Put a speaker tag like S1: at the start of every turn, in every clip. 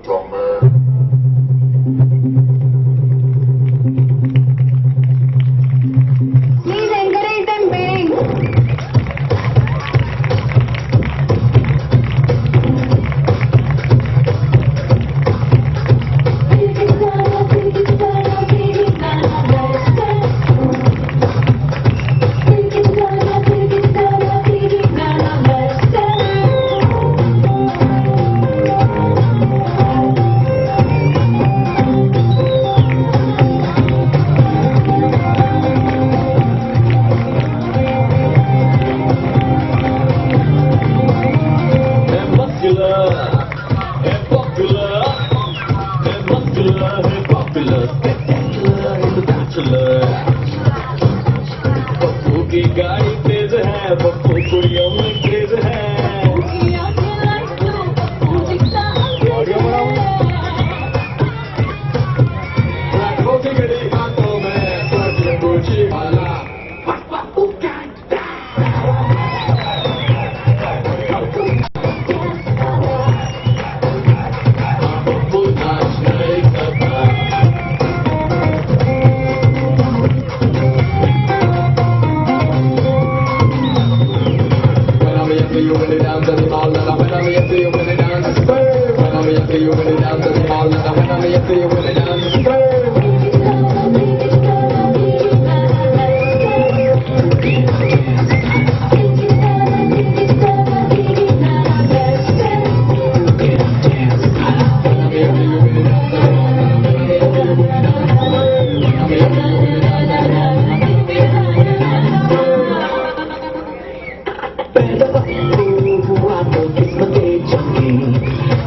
S1: Please encourage them paying.
S2: Pappu की गाड़ी तेज है, पप्पू कुड़ियों में क्रेज है। लाखों की घड़ी हाथों में, स्वर्ग पूछी वाला पप्पू नाच नहीं सकता। You when it down to the mall, and when I'm here, you when it down to spray. When I'm here, you when it down to the mall, and when I'm here, you when it down to spray.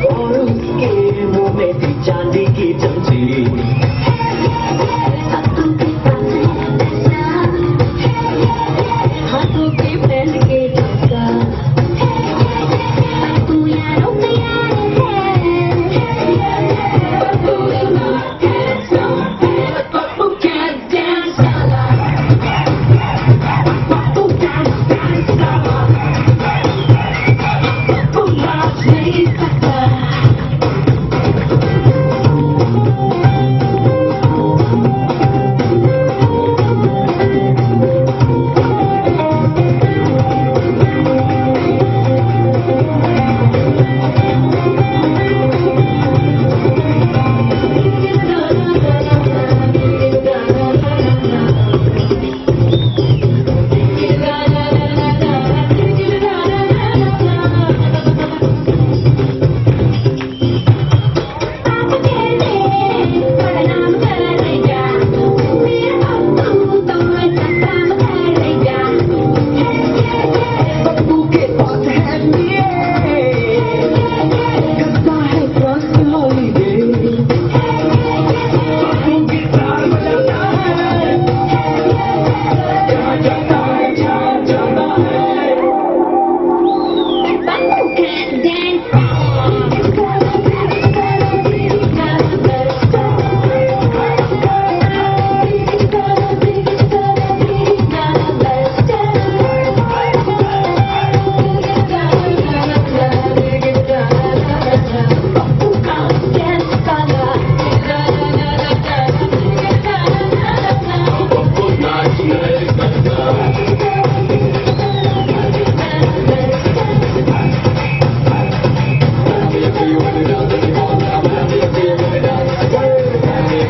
S3: और उसके मुंह में थी चांदी की चमची। हाथों के पहन के झटका, तू यारों में यार है। Pappu can't dance, Pappu dance, Pappu नाच नहीं सकता।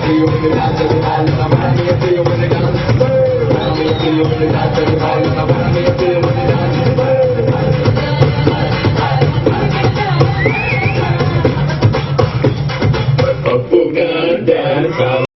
S2: You when it down to the mall, and when I'm here, you when it down to spray.